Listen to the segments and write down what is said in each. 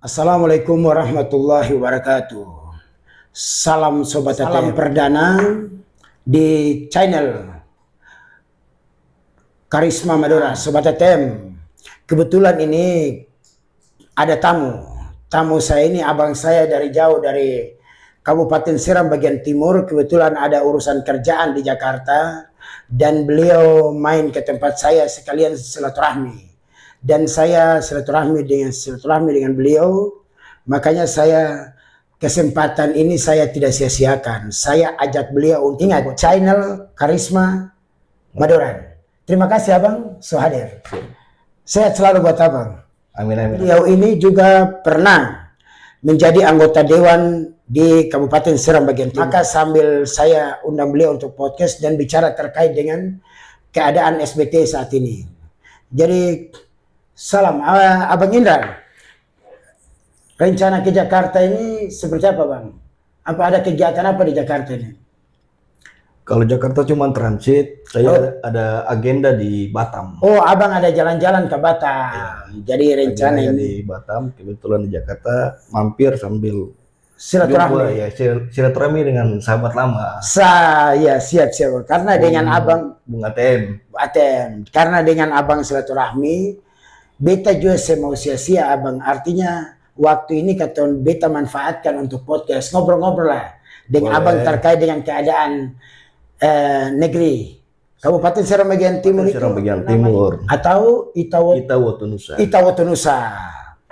Assalamualaikum warahmatullahi wabarakatuh. Salam Sobat ATM perdana di channel Karisma Madura. Sobat ATM, kebetulan ini ada tamu saya ini abang saya dari jauh, dari Kabupaten Seram bagian timur. Kebetulan ada urusan kerjaan di Jakarta dan beliau main ke tempat saya sekalian silaturahmi. Dan saya silaturahmi dengan beliau, makanya kesempatan ini saya tidak sia-siakan. Saya ajak beliau untuk ingat channel Karisma Madura. Terima kasih abang sudah hadir. Sehat selalu buat abang. Amin amin. Beliau ini juga pernah menjadi anggota dewan di Kabupaten Seram bagian timur. Maka sambil saya undang beliau untuk podcast dan bicara terkait dengan keadaan SBT saat ini. Jadi salam, Abang Indra. Rencana ke Jakarta ini seperti apa, Bang? Apa ada kegiatan apa di Jakarta ini? Kalau Jakarta cuma transit, saya ada agenda di Batam. Oh, Abang ada jalan-jalan ke Batam. Ya. Jadi rencana ini di Batam, kebetulan di Jakarta mampir sambil silaturahmi. Ya, silaturahmi dengan sahabat lama. Ya, siap. Karena dengan Abang Bung ATM. Karena dengan Abang silaturahmi, beta juga mau sia-sia abang, artinya waktu ini kata beta manfaatkan untuk podcast, ngobrol-ngobrol lah dengan abang terkait dengan keadaan negeri Kabupaten Seram bagian timur itu atau Itawoto Nusa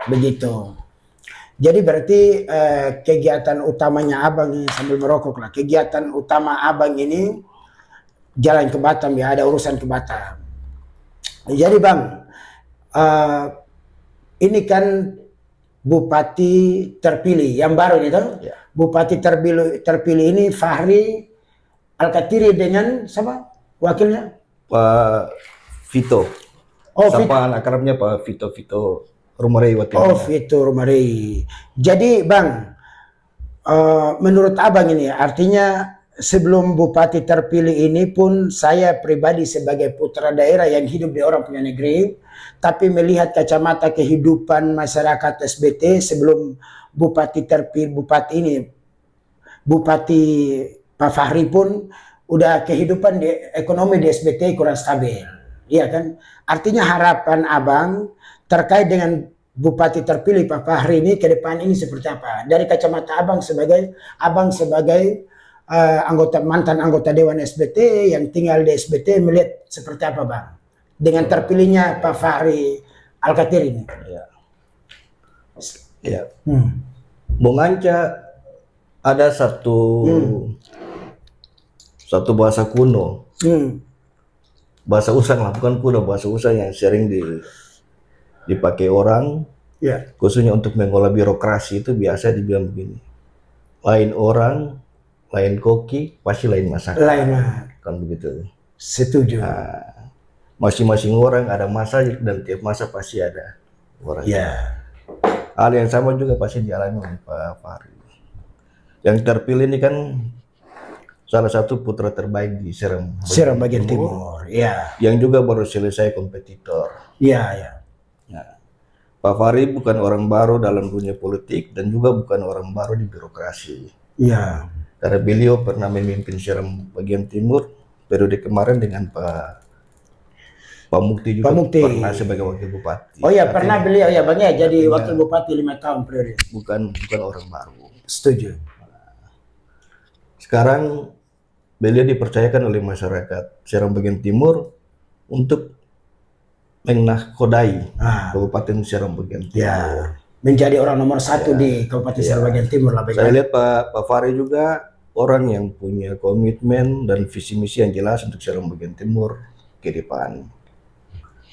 begitu. Jadi berarti kegiatan utamanya abang ini sambil merokok lah, kegiatan utama abang ini jalan ke Batam, ya ada urusan ke Batam. Jadi bang, ini kan Bupati terpilih yang baru ini tuh. Ya. Bupati terpilih ini Fahri Alkatiri dengan siapa wakilnya? Pak Vito. Oh, sapaan akrabnya Pak Vito Rumarei wakilnya. Oh, Vito Rumarei. Jadi bang, menurut abang ini artinya sebelum Bupati terpilih ini pun saya pribadi sebagai putra daerah yang hidup di orang punya negeri, tapi melihat kacamata kehidupan masyarakat SBT sebelum Bupati terpilih, Bupati Pak Fahri pun udah kehidupan di ekonomi di SBT kurang stabil, iya kan? Artinya harapan abang terkait dengan Bupati terpilih Pak Fahri ini ke depan ini seperti apa? Dari kacamata abang sebagai mantan anggota Dewan SBT yang tinggal di SBT, melihat seperti apa bang dengan terpilihnya Pak Fahri Alkatiri ini? Ya. Bung Anca ada satu bahasa kuno, bahasa usang lah, bukan kuno, bahasa usang yang sering dipakai orang, khususnya untuk mengolah birokrasi itu biasa dibilang begini: lain orang, lain koki, pasti lain masakan. Kan begitu. Setuju. Nah, masing-masing orang ada masa dan tiap masa pasti ada orang. Ya. Hal yang sama juga pasti dialami oleh Pak Fahri. Yang terpilih ini kan salah satu putra terbaik di Seram bagian timur. Ya. Yang juga baru selesai kompetitor. Ya. Nah, Pak Fahri bukan orang baru dalam dunia politik dan juga bukan orang baru di birokrasi. Ya. Karena beliau pernah memimpin Seram bagian timur periode kemarin dengan Pak Mukti juga. Pernah sebagai wakil bupati. Oh ya, pernah beliau ya bang ya, jadi wakil bupati 5 tahun periode. Bukan orang baru. Setuju. Sekarang beliau dipercayakan oleh masyarakat Seram bagian timur untuk menahkodai Kabupaten Seram bagian timur. Ya, menjadi orang nomor 1 di Kabupaten Seram bagian timur lah. Saya lihat Pak Fahri juga orang yang punya komitmen dan visi misi yang jelas untuk Seram bagian timur ke depan.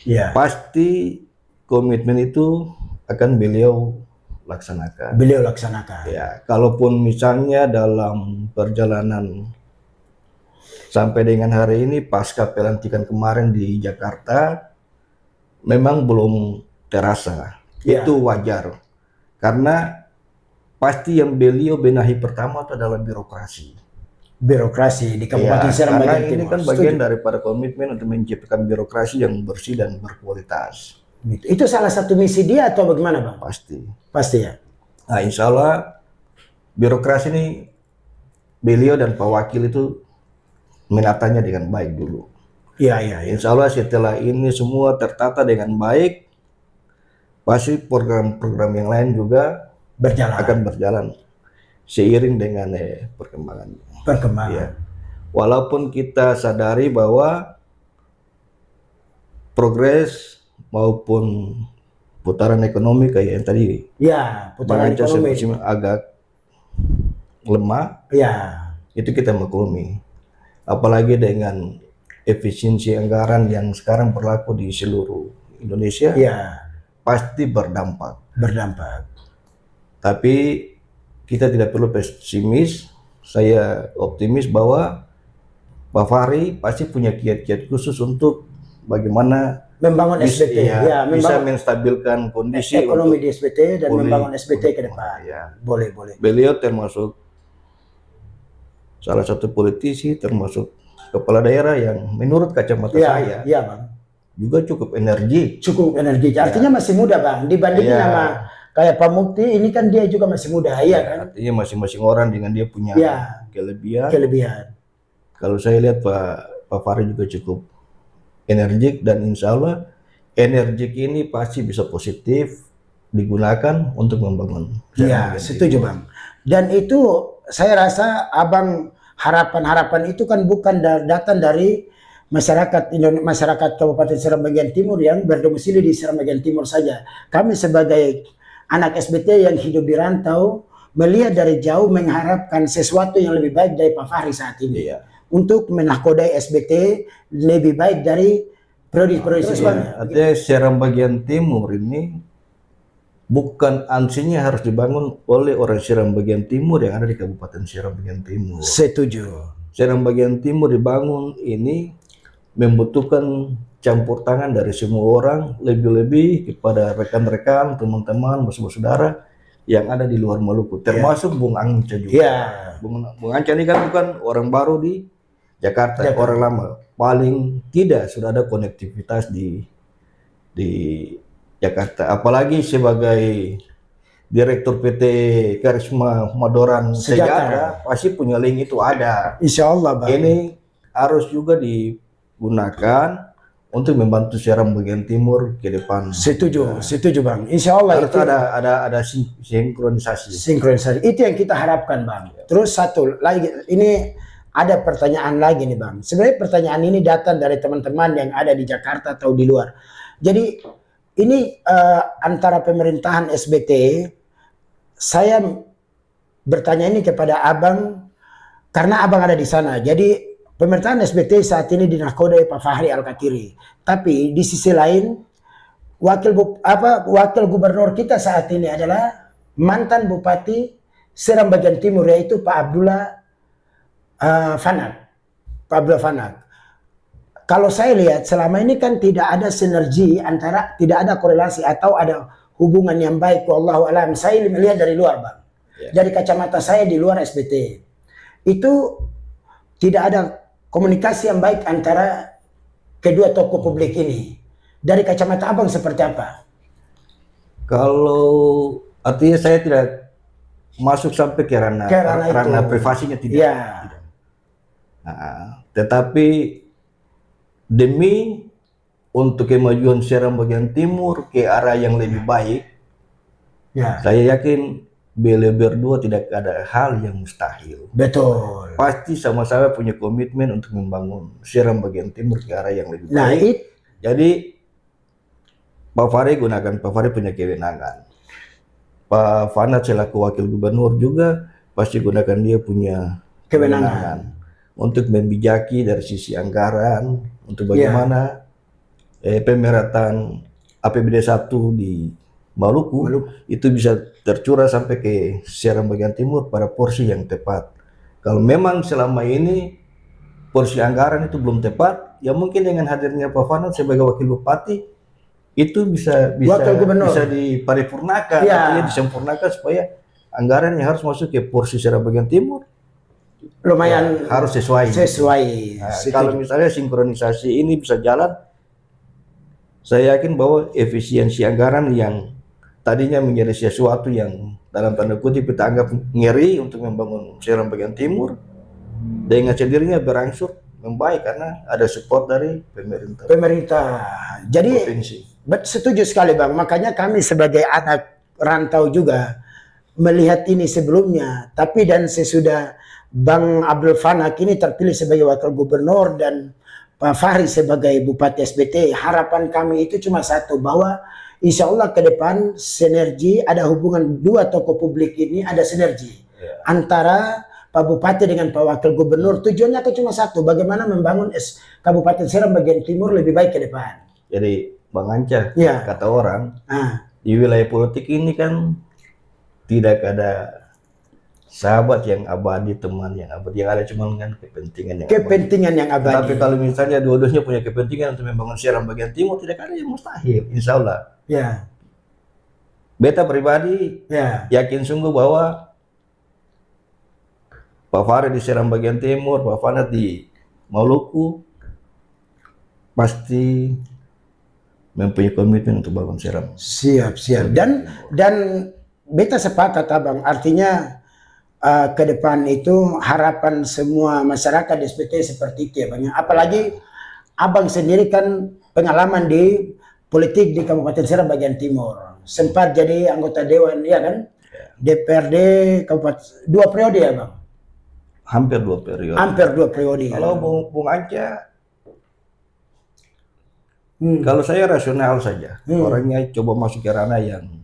Ya. Pasti komitmen itu akan beliau laksanakan. Ya, kalaupun misalnya dalam perjalanan sampai dengan hari ini pasca pelantikan kemarin di Jakarta memang belum terasa. Itu wajar. Karena pasti yang beliau benahi pertama itu adalah birokrasi. Di Kabupaten Seram bagian timur. Karena ini kan bagian daripada komitmen untuk menciptakan birokrasi yang bersih dan berkualitas. Itu salah satu misi dia atau bagaimana Bang? Pasti. Pasti ya. Nah, insya Allah birokrasi ini beliau dan Pak Wakil itu menatanya dengan baik dulu. Iya, iya, iya. Insya Allah setelah ini semua tertata dengan baik, pasti program-program yang lain juga akan berjalan seiring dengan perkembangan. Ya. Walaupun kita sadari bahwa progres maupun putaran ekonomi kayak yang tadi, ya, putaran ekonomi agak lemah, ya, itu kita maklumi. Apalagi dengan efisiensi anggaran yang sekarang berlaku di seluruh Indonesia, ya, pasti berdampak. Tapi kita tidak perlu pesimis. Saya optimis bahwa Pak Fahri pasti punya kiat-kiat khusus untuk bagaimana membangun SBT, bisa menstabilkan kondisi ekonomi di SBT dan membangun SBT ke depan. Ya. Boleh. Beliau termasuk salah satu politisi, termasuk kepala daerah yang menurut kacamata saya Bang, juga cukup energi. Artinya masih muda Bang, dibandingin sama kayak Pak Mukti, ini kan dia juga masih muda, kan? Artinya masing-masing orang dengan dia punya kelebihan. Kalau saya lihat Pak Fahri juga cukup energik, dan insya Allah energik ini pasti bisa positif digunakan untuk membangun. Iya, setuju Bang. Dan itu saya rasa Abang harapan-harapan itu kan bukan datang dari masyarakat Kabupaten Seram Bagian Timur yang berdomisili di Seram Bagian Timur saja. Kami sebagai anak SBT yang hidup di rantau melihat dari jauh mengharapkan sesuatu yang lebih baik dari Pak Fahri saat ini. Untuk menakodai SBT lebih baik dari periode-periode sebelumnya. Artinya Seram Bagian Timur ini bukan ansinya harus dibangun oleh orang Seram Bagian Timur yang ada di Kabupaten Seram Bagian Timur. Setuju. Seram Bagian Timur dibangun ini membutuhkan campur tangan dari semua orang, lebih-lebih kepada rekan-rekan, teman-teman, saudara yang ada di luar Maluku, termasuk Bung Anca juga. Bung Anca ini kan bukan orang baru di Jakarta, orang lama. Paling tidak sudah ada konektivitas di Jakarta. Apalagi sebagai Direktur PT Karisma Madoran Sejahtera, pasti punya link itu ada. Insya Allah Bang. Ini harus juga digunakan untuk membantu Seram Bagian Timur ke depan. Setuju Bang. Insya Allah harus itu ada sinkronisasi. Itu yang kita harapkan Bang. Terus satu lagi, ini ada pertanyaan lagi nih Bang. Sebenarnya pertanyaan ini datang dari teman-teman yang ada di Jakarta atau di luar. Jadi ini antara pemerintahan SBT, saya bertanya ini kepada Abang karena Abang ada di sana. Jadi pemerintahan SBT saat ini dinakodai Pak Fahri Al-Katiri. Tapi di sisi lain wakil gubernur kita saat ini adalah mantan Bupati Seram Bagian Timur, yaitu Pak Abdullah Fanat. Kalau saya lihat selama ini kan tidak ada sinergi antara, tidak ada korelasi atau ada hubungan yang baik. Wallahu alam, saya melihat dari luar Bang. Dari kacamata saya di luar SBT itu tidak ada komunikasi yang baik antara kedua tokoh publik ini. Dari kacamata Abang seperti apa? Kalau artinya saya tidak masuk sampai ke ranah privasinya, tidak. Nah, tetapi demi untuk kemajuan Seram Bagian Timur ke arah yang lebih baik, saya yakin beliau berdua tidak ada hal yang mustahil. Betul. Pasti sama-sama punya komitmen untuk membangun Seram Bagian Timur ke arah yang lebih baik. Jadi Pak Fahri punya kewenangan. Pak Fanat selaku wakil gubernur juga pasti gunakan dia punya kewenangan untuk membijaki dari sisi anggaran, untuk bagaimana pemerataan APBD 1 di Maluku itu bisa tercurah sampai ke Seram Bagian Timur pada porsi yang tepat. Kalau memang selama ini porsi anggaran itu belum tepat, ya mungkin dengan hadirnya Pak Fanat sebagai wakil bupati itu bisa diparipurnakan, artinya disempurnakan supaya anggaran yang harus masuk ke porsi Seram Bagian Timur lumayan harus sesuai. Nah, kalau misalnya sinkronisasi ini bisa jalan, Saya yakin bahwa efisiensi anggaran yang tadinya menjadi sesuatu yang dalam tanda kutip kita anggap ngeri untuk membangun Seram bagian timur, dengan sendirinya berangsur membaik karena ada support dari Pemerintah. Jadi provinsi. setuju sekali Bang. Makanya kami sebagai anak rantau juga melihat ini sebelumnya. Tapi dan sesudah Bang Abdul Fanak ini terpilih sebagai wakil gubernur dan Pak Fahri sebagai Bupati SBT, harapan kami itu cuma satu, bahwa insya Allah ke depan sinergi, ada hubungan dua tokoh publik ini, ada sinergi antara Pak Bupati dengan Pak Wakil Gubernur. Tujuannya itu cuma satu, bagaimana membangun Kabupaten Seram bagian timur lebih baik ke depan. Jadi Bang Anca, kata orang, di wilayah politik ini kan tidak ada sahabat yang abadi, teman yang abadi, yang ada cuma dengan kepentingan yang abadi. Tapi kalau misalnya dua-duanya punya kepentingan untuk membangun Seram bagian timur, tidak ada yang mustahil, insya Allah. Beta pribadi yakin sungguh bahwa Pak Fahri di Seram bagian timur, Pak Fanat di Maluku pasti mempunyai komitmen untuk bangun Seram. Siap. Dan beta sepakat Abang, artinya ke depan itu harapan semua masyarakat di SBT seperti itu ya Bang. Apalagi Abang sendiri kan pengalaman di politik di Kabupaten Seram bagian timur. Sempat jadi anggota dewan ya kan? DPRD Kabupaten 2 periode ya Bang? Hampir 2 periode. Hampir 2 periode. Kalau Bung Anca, kalau saya rasional saja, orangnya coba masuk ke ranah yang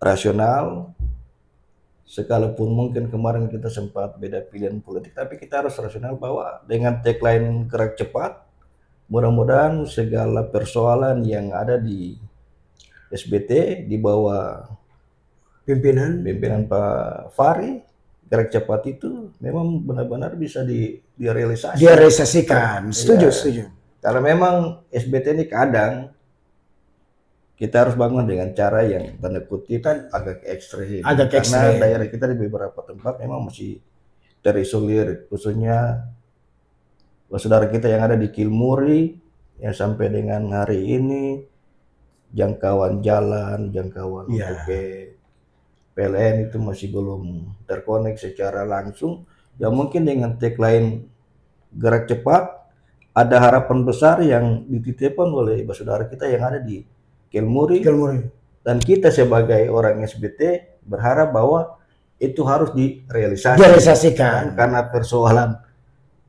rasional, sekalipun mungkin kemarin kita sempat beda pilihan politik, tapi kita harus rasional bahwa dengan tagline gerak cepat, mudah-mudahan segala persoalan yang ada di SBT di bawah pimpinan Pak Fahri, gerak cepat itu memang benar-benar bisa direalisasikan. Setuju. Karena memang SBT ini kadang kita harus bangun dengan cara yang tanda kutip agak ekstrim. Karena daerah kita di beberapa tempat memang masih terisolir, khususnya saudara kita yang ada di Kilmuri yang sampai dengan hari ini jangkauan jalan, jangkauan PLN itu masih belum terkonek secara langsung. Ya mungkin dengan tagline gerak cepat ada harapan besar yang dititipkan oleh saudara kita yang ada di Kilmuri. Dan kita sebagai orang SBT berharap bahwa itu harus direalisasikan. Karena persoalan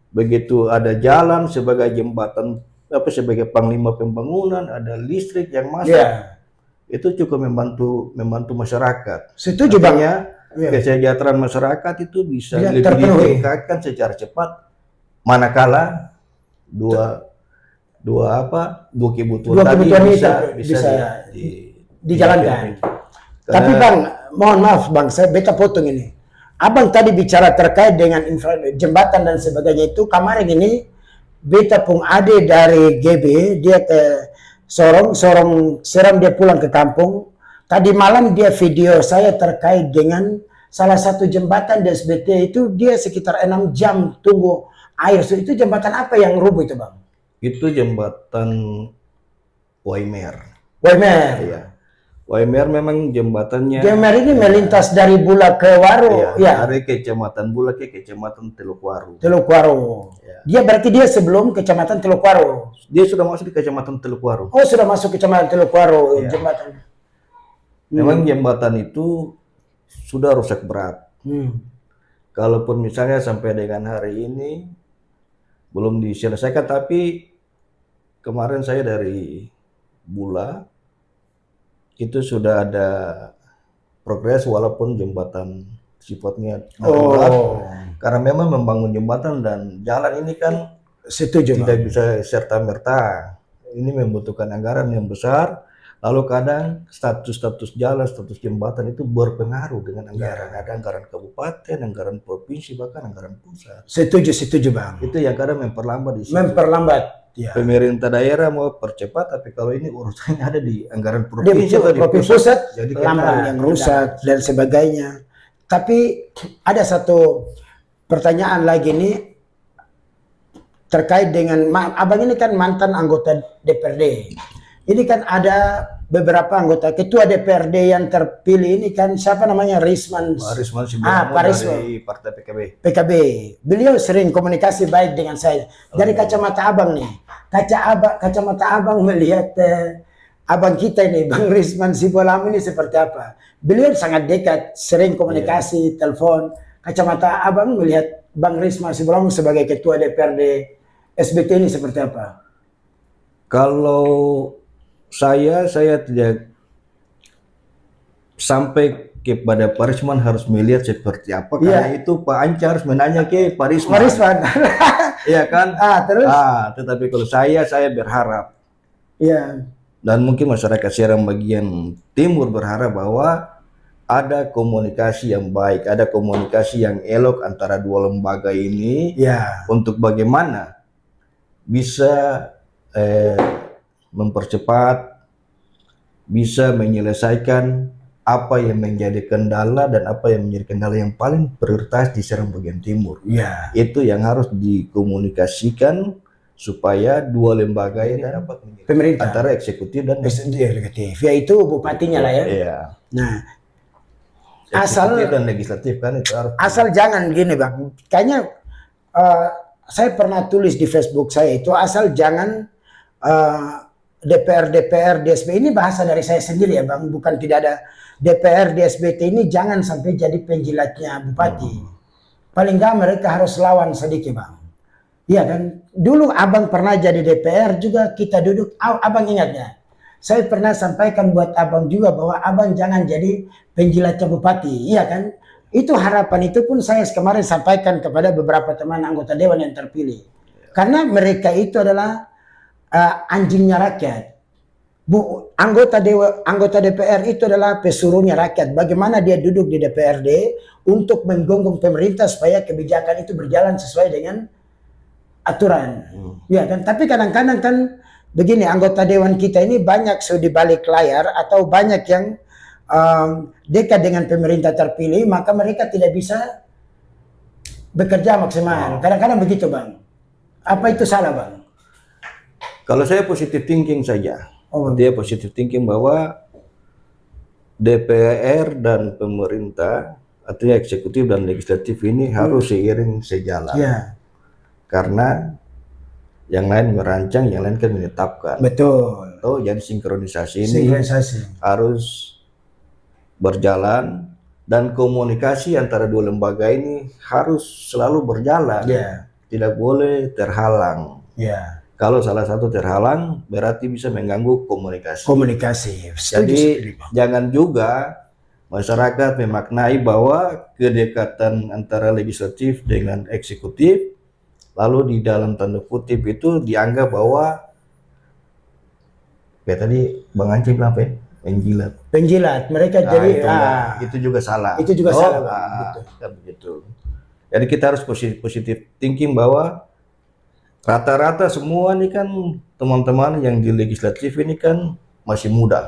begitu ada jalan sebagai jembatan, sebagai panglima pembangunan, ada listrik yang masuk. Itu cukup membantu masyarakat. Setuju Bang ya. Kesejahteraan masyarakat itu bisa lebih ditingkatkan secara cepat manakala dua kebutuhan tadi bisa dijalankan. Tapi Bang, mohon maaf Bang, saya beta potong ini. Abang tadi bicara terkait dengan jembatan dan sebagainya itu, kemarin ini beta pun ada dari GB, dia ke Sorong Seram, dia pulang ke kampung. Tadi malam dia video saya terkait dengan salah satu jembatan di SBT itu, dia sekitar 6 jam tunggu air. So, itu jembatan apa yang rubuh itu Bang? Itu jembatan Waimer. Iya. Waimer memang jembatannya. Waimer ini melintas dari Bula ke Waro. Dari Kecamatan Bula ke Kecamatan Teluk Waro. Dia berarti dia sebelum Kecamatan Teluk Waro. Dia sudah masuk di Kecamatan Teluk Waro. Oh, sudah masuk Kecamatan Teluk Waro jembatan. Memang jembatan itu sudah rusak berat. Kalaupun misalnya sampai dengan hari ini belum diselesaikan, tapi kemarin saya dari Bula itu sudah ada progres walaupun jembatan sifatnya karena memang membangun jembatan dan jalan ini kan tidak bisa serta-merta, ini membutuhkan anggaran yang besar. Lalu kadang status jalan, status jembatan itu berpengaruh dengan anggaran. Ada anggaran kabupaten, anggaran provinsi, bahkan anggaran pusat. Setuju Bang. Itu yang kadang memperlambat di situ. Pemerintah daerah mau percepat, tapi kalau ini urusannya ada di anggaran provinsi atau di pusat, jadi lambang yang rusak dan sebagainya. Tapi ada satu pertanyaan lagi nih terkait dengan Abang ini kan mantan anggota DPRD. ini kan ada beberapa anggota ketua DPRD yang terpilih ini kan siapa namanya Risman. Pak Risman Pak Risman dari Partai PKB. PKB. Beliau sering komunikasi baik dengan saya. Dari kacamata abang nih, kacamata abang melihat abang kita ini Bang Risman Sibolama ini seperti apa? Beliau sangat dekat, sering komunikasi, telepon. Kacamata abang melihat Bang Risman Sibolama sebagai ketua DPRD SBT ini seperti apa? Kalau saya tidak sampai kepada Pak Risman harus melihat seperti apa, karena itu Pak Anca harus menanya ke Pak Risman. Pak Risman. Iya kan? Terus? Tetapi kalau saya berharap, dan mungkin masyarakat Seram bagian timur berharap bahwa ada komunikasi yang baik, ada komunikasi yang elok antara dua lembaga ini, untuk bagaimana bisa mempercepat, bisa menyelesaikan apa yang menjadi kendala dan apa yang menjadi kendala yang paling prioritas di Seram bagian timur. Itu yang harus dikomunikasikan supaya dua lembaga ini dapat pemerintah antara eksekutif dan legislatif. Yaitu bupatinya lah ya. Nah, asal dan legislatif kan itu harus. Asal jangan gini Bang. Kayaknya saya pernah tulis di Facebook saya itu, asal jangan DPR di SBT ini, bahasa dari saya sendiri ya Bang, bukan tidak ada. DPR di SBT ini jangan sampai jadi penjilatnya bupati. Paling nggak mereka harus lawan sedikit Bang. Iya kan, dulu abang pernah jadi DPR juga, kita duduk, abang ingatnya. Saya pernah sampaikan buat abang juga bahwa abang jangan jadi penjilatnya bupati, iya kan. Itu harapan itu pun saya kemarin sampaikan kepada beberapa teman anggota dewan yang terpilih. Karena mereka itu adalah anjingnya rakyat. Anggota DPR itu adalah pesuruhnya rakyat. Bagaimana dia duduk di DPRD untuk menggonggong pemerintah supaya kebijakan itu berjalan sesuai dengan aturan. Ya kan, tapi kadang-kadang kan begini, anggota dewan kita ini banyak di balik layar atau banyak yang dekat dengan pemerintah terpilih, maka mereka tidak bisa bekerja maksimal. Kadang-kadang begitu Bang. Apa itu salah Bang? Kalau saya positive thinking saja. Dia positive thinking bahwa DPR dan pemerintah, artinya eksekutif dan legislatif ini harus seiring sejalan. Karena yang lain merancang, yang lain kan menetapkan. Betul. Jadi sinkronisasi ini harus berjalan, dan komunikasi antara dua lembaga ini harus selalu berjalan. Tidak boleh terhalang. Kalau salah satu terhalang, berarti bisa mengganggu komunikasi. Jadi jangan juga masyarakat memaknai bahwa kedekatan antara legislatif dengan eksekutif, lalu di dalam tanda kutip itu dianggap bahwa kayak tadi Bang Anci bilang apa ya? Penjilat. Mereka jadi itu juga salah. Itu juga salah. Begitu. Jadi kita harus positif thinking bahwa rata-rata semua nih kan teman-teman yang di legislatif ini kan masih muda,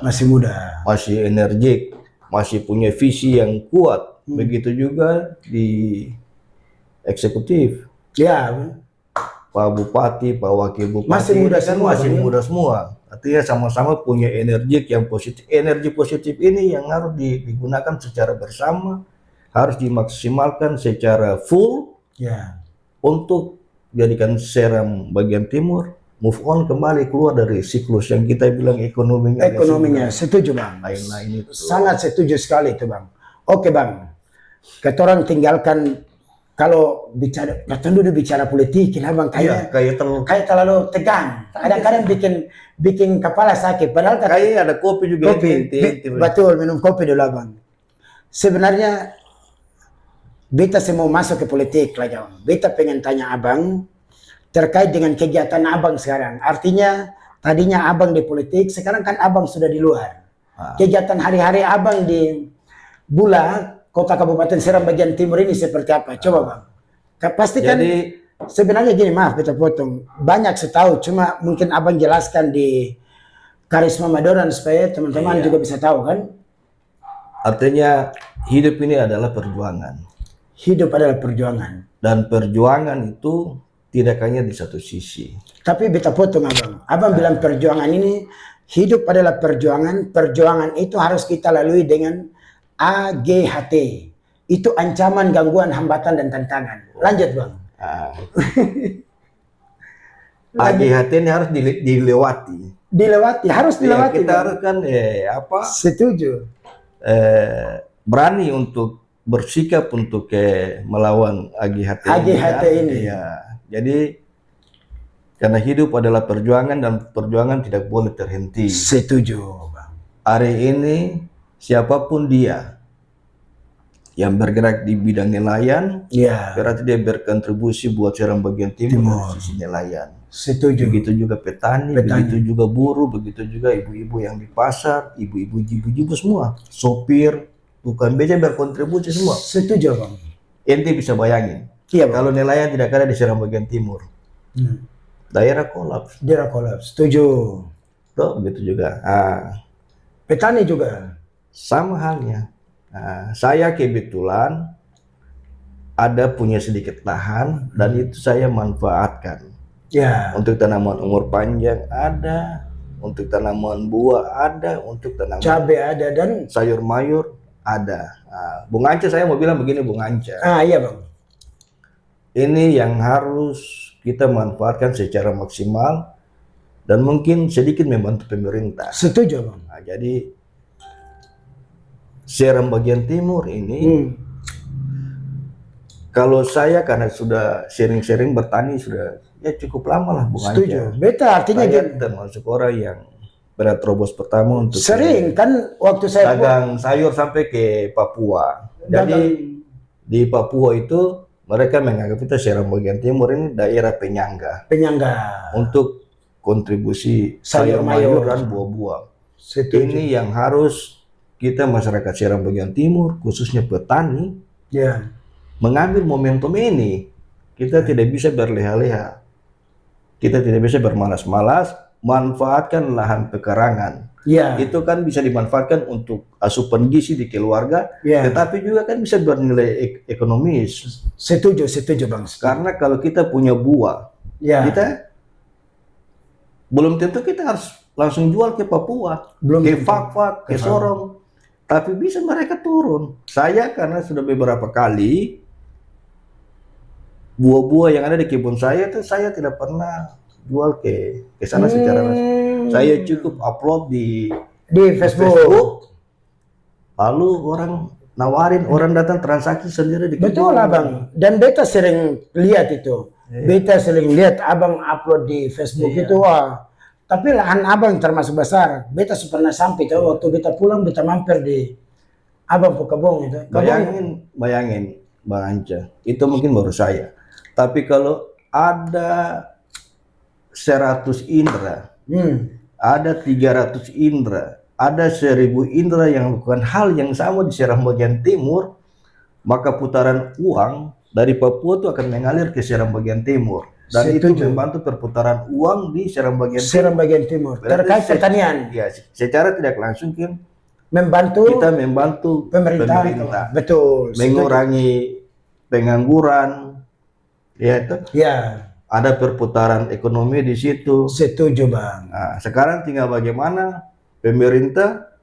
masih energik, masih punya visi yang kuat. Begitu juga di eksekutif. Pak Bupati, Pak Wakil Bupati masih muda semua. Artinya sama-sama punya energi yang positif. Energi positif ini yang harus digunakan secara bersama, harus dimaksimalkan secara full untuk jadikan Seram bagian timur move on, kembali keluar dari siklus yang kita bilang ekonominya. Setuju Bang. Lain-lain itu. Sangat setuju sekali itu Bang. Oke Bang, kita orang tinggalkan. Kalau bicara politik, Bang, kayak terlalu tegang. Kadang-kadang bikin kepala sakit. Padahal kayak ada kopi juga. Betul, minum kopi dulu Bang. Sebenarnya beta mau masuk ke politik lagi Bang. Beta pengen tanya Abang terkait dengan kegiatan Abang sekarang. Artinya tadinya Abang di politik, sekarang kan Abang sudah di luar. Kegiatan hari-hari Abang di Bula, Kota Kabupaten Seram bagian timur ini seperti apa? Coba Bang. Pasti kan sebenarnya gini, maaf beta potong. Banyak saya tahu, cuma mungkin Abang jelaskan di Karisma Madoran supaya teman-teman juga bisa tahu kan. Artinya hidup ini adalah perjuangan. Hidup adalah perjuangan. Dan perjuangan itu tidak hanya di satu sisi. Tapi beta potong Abang. Abang bilang perjuangan ini hidup adalah perjuangan. Perjuangan itu harus kita lalui dengan AGHT. Itu ancaman, gangguan, hambatan, dan tantangan. Lanjut, Bang. AGHT ini harus dilewati. Dilewati, harus dilewati. Kita harus kan setuju. Berani untuk bersikap untuk melawan AGHT. AGHT ini. Ya, jadi karena hidup adalah perjuangan dan perjuangan tidak boleh terhenti. Setuju, Bang. Hari ini siapapun dia yang bergerak di bidang nelayan, berarti dia berkontribusi buat Seram bagian timur. Sisi nelayan. Setuju. Begitu juga petani, begitu juga buruh, begitu juga ibu-ibu yang di pasar, ibu-ibu, ibu-ibu semua, sopir, tukang beca berkontribusi semua. Setuju, Bang. Ente bisa bayangin, kalau nelayan tidak ada di Seram bagian timur, daerah kolaps. Daerah kolaps. Setuju. Tuh, begitu juga. Petani juga. Sama halnya. Saya kebetulan ada punya sedikit lahan dan itu saya manfaatkan. Untuk tanaman umur panjang ada, untuk tanaman buah ada, untuk tanaman cabai ada, dan sayur mayur ada. Bung Anca, saya mau bilang begini, Bung Anca. Iya, Bang. Ini yang harus kita manfaatkan secara maksimal dan mungkin sedikit membantu pemerintah. Setuju, Bang. Jadi Seram bagian timur ini, kalau saya karena sudah sering-sering bertani sudah cukup lama lah, Bung Anca. Setuju. Beta artinya saya termasuk orang yang terobos pertama untuk sering kan waktu saya dagang sayur sampai ke Papua. Jadi di Papua itu mereka menganggap kita Seram bagian timur ini daerah penyangga. Untuk kontribusi sayur mayur dan buah-buah. Ini yang harus kita masyarakat Seram bagian timur, khususnya petani, mengambil momentum ini. Kita tidak bisa berleha-leha, kita tidak bisa bermalas-malas, manfaatkan lahan pekarangan. Itu kan bisa dimanfaatkan untuk asupan gizi di keluarga, tetapi juga kan bisa bernilai ekonomis. Setuju, Bang. Karena kalau kita punya buah, kita belum tentu kita harus langsung jual ke Papua, ke Fak-Fak, ke Sorong. Tapi bisa mereka turun. Saya karena sudah beberapa kali buah-buah yang ada di kebun saya itu saya tidak pernah jual ke sana secara langsung. Saya cukup upload di Facebook. Lalu orang nawarin, orang datang transaksi sendiri di kebun. Betul, Abang. Dan beta sering lihat itu. Beta sering lihat Abang upload di Facebook itu, wah. Tapi lahan Abang termasuk besar. Beta pernah sampai tuh waktu beta pulang, beta mampir di Abang Pukabong itu. Bayangin, Bang Anca. Itu mungkin baru saya. Tapi kalau ada 100 indra, ada 300 indra, ada 1000 indra yang melakukan hal yang sama di Seram bagian timur, maka putaran uang dari Papua itu akan mengalir ke Seram bagian timur. Dan itu membantu perputaran uang di Seram bagian timur. Terkait pertanian. Ya, secara tidak langsung kan kita membantu pemerintah. Betul. Mengurangi pengangguran. Ada perputaran ekonomi di situ. Setuju, Bang. Nah, sekarang tinggal bagaimana pemerintah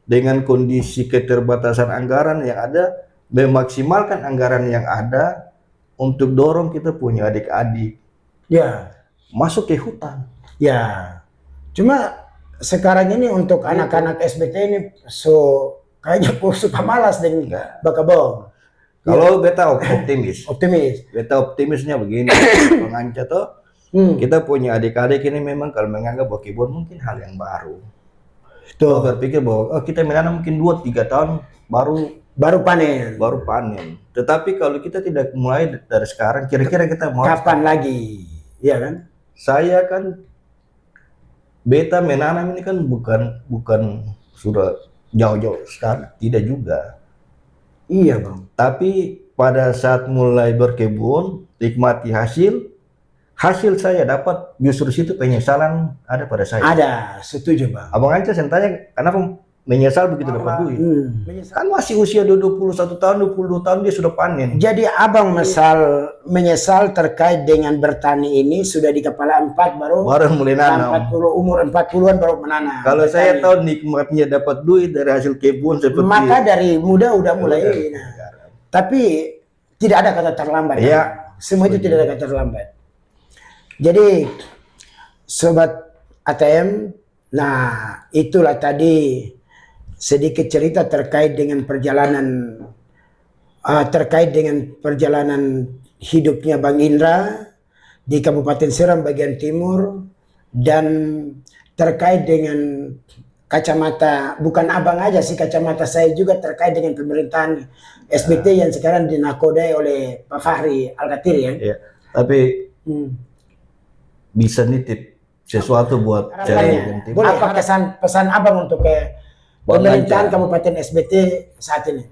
dengan kondisi keterbatasan anggaran yang ada memaksimalkan anggaran yang ada untuk dorong kita punya adik-adik masuk ke hutan. Cuma sekarang ini untuk anak-anak SBT ini kayaknya suka malas dengan Bakabong. Kalau beta optimis. Beta optimisnya begini, Bang Anca tuh, kita punya adik-adik ini memang kalau menganggap bahwa kebun mungkin hal yang baru. Kalau berpikir bahwa kita menanam mungkin 2-3 tahun baru panen. Tetapi kalau kita tidak mulai dari sekarang, kira-kira kita mau kapan lagi? Iya kan? Saya kan beta menanam ini kan bukan sudah jauh-jauh sekarang, tidak juga. Iya, Bang. Tapi pada saat mulai berkebun, nikmati hasil saya dapat, justru situ penyesalan ada pada saya. Ada, setuju, Bang. Abang Anca saya tanya, kenapa menyesal begitu dapat duit. Kan masih usia 21 tahun, 22 tahun dia sudah panen. Jadi abang menyesal terkait dengan bertani ini sudah di kepala 4 baru mulai nanam. 40, umur 40-an baru menanam. Kalau saya tahu nikmatnya dapat duit dari hasil kebun seperti maka dari muda udah mulai. Tapi tidak ada kata terlambat. Ya. Semua itu tidak ada kata terlambat. Jadi sobat ATM, nah itulah tadi sedikit cerita terkait dengan perjalanan hidupnya Bang Indra di Kabupaten Seram bagian timur, dan terkait dengan kacamata, bukan abang aja sih, kacamata saya juga terkait dengan pemerintahan SBT yang sekarang dinakodai oleh Pak Fahri Alkatir ya. Ya, tapi bisa nitip sesuatu buat harapannya. Boleh, apa pesan abang untuk ke pemerintahan Kabupaten SBT saat ini?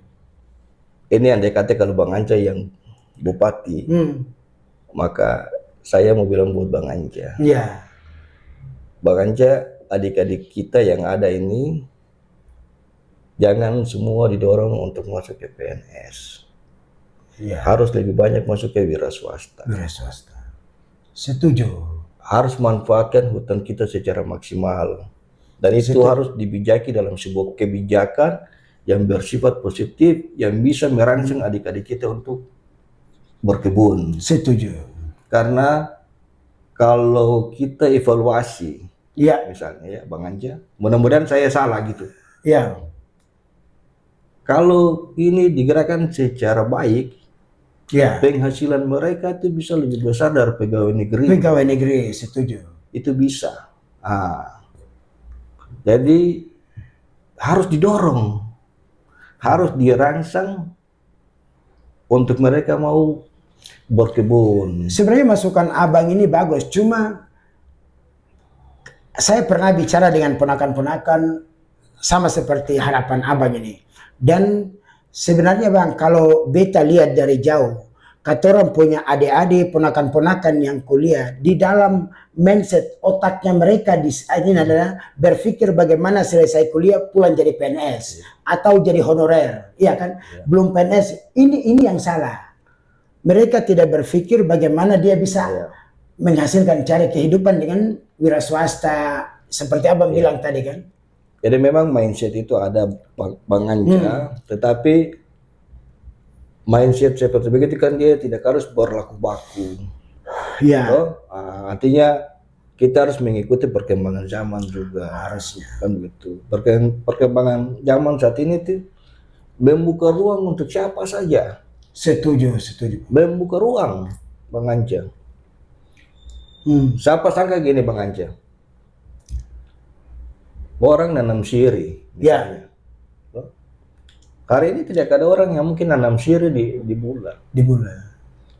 Ini andai kata kalau Bang Anca yang bupati, maka saya mau bilang buat Bang Anca. Iya. Bang Anca, adik-adik kita yang ada ini, jangan semua didorong untuk masuk ke PNS. Iya. Harus lebih banyak masuk ke wira swasta. Wira swasta. Setuju. Harus manfaatkan hutan kita secara maksimal. Dan itu harus dibijaki dalam sebuah kebijakan yang bersifat positif, yang bisa merangsang adik-adik kita untuk berkebun. Setuju. Karena kalau kita evaluasi, ya misalnya ya Bang Anja, mudah-mudahan saya salah gitu. Ya. Kalau ini digerakkan secara baik, ya, penghasilan mereka itu bisa lebih besar dari pegawai negeri. Pegawai negeri, setuju. Itu bisa. Jadi harus didorong, harus dirangsang untuk mereka mau berkebun. Sebenarnya masukan abang ini bagus, cuma saya pernah bicara dengan ponakan-ponakan sama seperti harapan abang ini. Dan sebenarnya Bang, kalau beta lihat dari jauh, kata orang punya adik-adik, ponakan-ponakan yang kuliah, di dalam mindset otaknya mereka di ini adalah berpikir bagaimana selesai kuliah pulang jadi PNS atau jadi honorer, iya kan? Belum PNS, ini yang salah. Mereka tidak berpikir bagaimana dia bisa menghasilkan cari kehidupan dengan wira swasta seperti abang bilang tadi kan. Jadi memang mindset itu ada Bang Anja, tetapi mindset seperti begitu kan dia tidak harus berlaku baku. Ya. Artinya kita harus mengikuti perkembangan zaman juga. Harusnya. Kan begitu. Perkembangan zaman saat ini tuh membuka ruang untuk siapa saja. Setuju, setuju. Membuka ruang, Bang Anja. Siapa sangka gini Bang Anja? Orang nanam siri. Ya. Hari ini tidak ada orang yang mungkin nanam siri di bulan. Di bulan.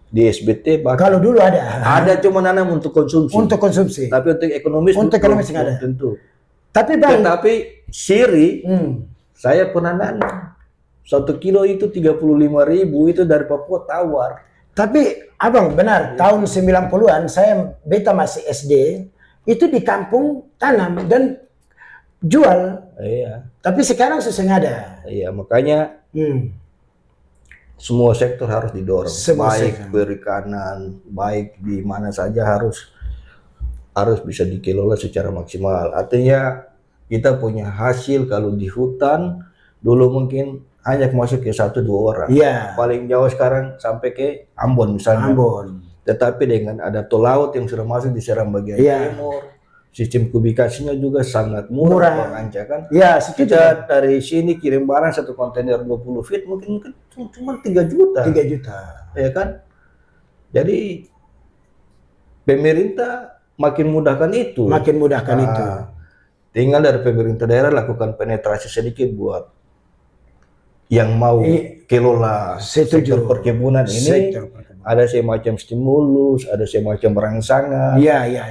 Di SBT bahkan. Kalau dulu ada. Ada cuma nanam untuk konsumsi. Untuk konsumsi. Tapi untuk ekonomis. Untuk ekonomis nggak ada. Tentu. Tapi Bang. Tetapi siri, saya pernah nanam. 1 kilo itu 35.000 itu dari Papua tawar. Tapi abang benar, tahun 90-an saya beta masih SD, itu di kampung tanam dan jual. Iya. Tapi sekarang susah nggak ada. Iya, makanya semua sektor harus didorong. Baik perikanan, baik di mana saja harus bisa dikelola secara maksimal. Artinya kita punya hasil kalau di hutan dulu mungkin hanya masuk ke 1-2 orang. Iya. Paling jauh sekarang sampai ke Ambon misalnya. Ambon. Tetapi dengan ada tol laut yang sudah masuk di Seram bagian timur, sistem kubikasinya juga sangat murah. Bang Anja kan. Iya, kita dari sini kirim barang 1 kontainer 20 feet mungkin cuma 3 juta. 3 juta. Ya kan? Jadi pemerintah makin mudahkan itu. Makin mudahkan itu. Tinggal dari pemerintah daerah lakukan penetrasi sedikit buat yang mau kelola sektor perkebunan ini. Ada semacam stimulus, ada semacam rangsangan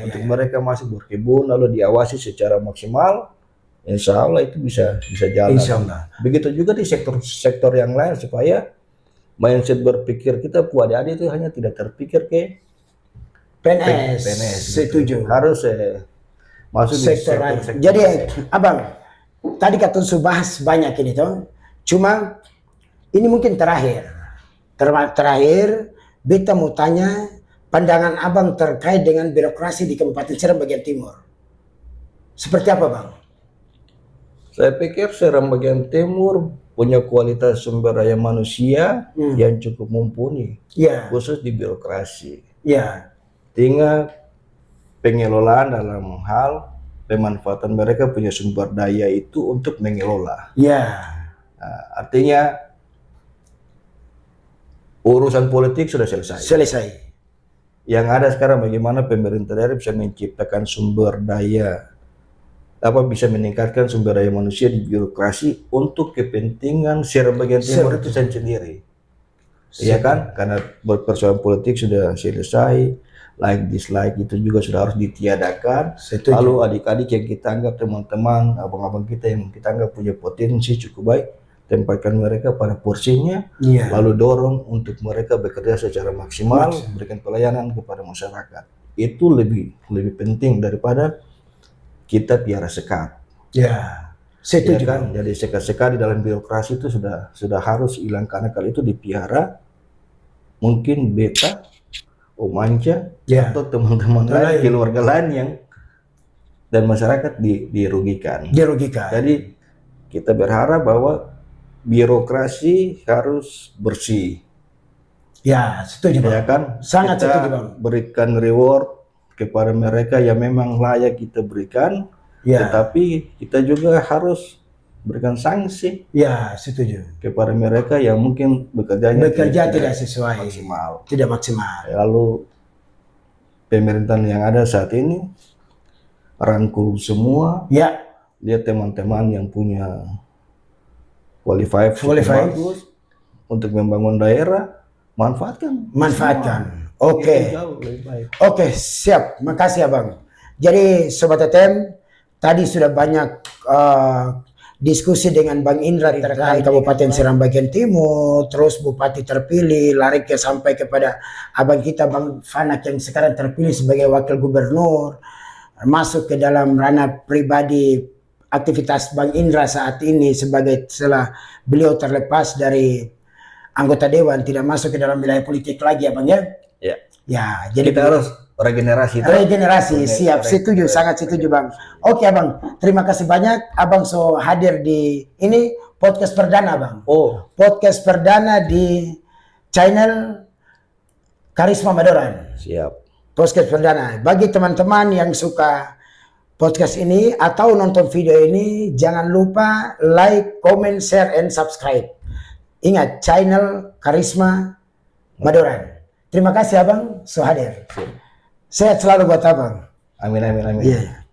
untuk mereka masih berkebun lalu diawasi secara maksimal. Insya Allah itu bisa jalan. Insya Allah. Begitu juga di sektor yang lain supaya mindset berpikir kita adik-adik itu hanya tidak terpikir ke PNS. Setuju. Harus masuk sektor di lain. Jadi abang, tadi kata sudah bahas banyak ini toh. Cuma ini mungkin terakhir. Terakhir, beta mau tanya pandangan abang terkait dengan birokrasi di Kabupaten Seram bagian timur. Seperti apa bang? Saya pikir Seram bagian timur punya kualitas sumber daya manusia yang cukup mumpuni, khusus di birokrasi. Tinggal pengelolaan dalam hal pemanfaatan mereka punya sumber daya itu untuk mengelola. Nah, artinya urusan politik sudah selesai. Yang ada sekarang bagaimana pemerintah daerah bisa menciptakan sumber daya, bisa meningkatkan sumber daya manusia di birokrasi untuk kepentingan Seram bagian timur itu sendiri. Iya kan? Karena persoalan politik sudah selesai, like dislike itu juga sudah harus ditiadakan. Lalu adik-adik yang kita anggap teman-teman, abang-abang kita yang kita anggap punya potensi cukup baik, tempatkan mereka pada porsinya, lalu dorong untuk mereka bekerja secara maksimal, berikan pelayanan kepada masyarakat. Itu lebih penting daripada kita piara sekat. Setuju kan? Jadi sekat-sekat di dalam birokrasi itu sudah harus hilang, karena kalau itu dipiara mungkin beta, Om Anca, atau teman-teman lain, keluarga lain yang dan masyarakat dirugikan. Jadi kita berharap bahwa birokrasi harus bersih. Setuju bang. Kan? Sangat kita setuju bang. Berikan reward kepada mereka yang memang layak kita berikan, tetapi kita juga harus berikan sanksi. Setuju. Kepada mereka yang mungkin bekerja tidak sesuai, tidak maksimal. Lalu pemerintahan yang ada saat ini rangkul semua. Lihat teman-teman yang punya qualified bagus untuk membangun daerah, manfaatkan. Oke, siap. Makasih abang. Jadi sobat ATM, tadi sudah banyak diskusi dengan Bang Indra terkait Kabupaten Seram bagian timur, terus Bupati terpilih, lari sampai kepada abang kita Bang Fanak yang sekarang terpilih sebagai Wakil Gubernur, masuk ke dalam ranah pribadi aktivitas Bang Indra saat ini setelah beliau terlepas dari anggota dewan, tidak masuk ke dalam wilayah politik lagi abang ya. Jadi kita harus regenerasi, siap, setuju, sangat setuju bang. Oke abang, terima kasih banyak abang hadir di ini podcast perdana bang. Podcast perdana di channel Karisma Madoran. Siap. Podcast perdana. Bagi teman-teman yang suka podcast ini atau nonton video ini, jangan lupa like, comment, share, and subscribe. Ingat, channel Karisma Madoran. Terima kasih abang hadir. Sehat selalu buat abang. Amin.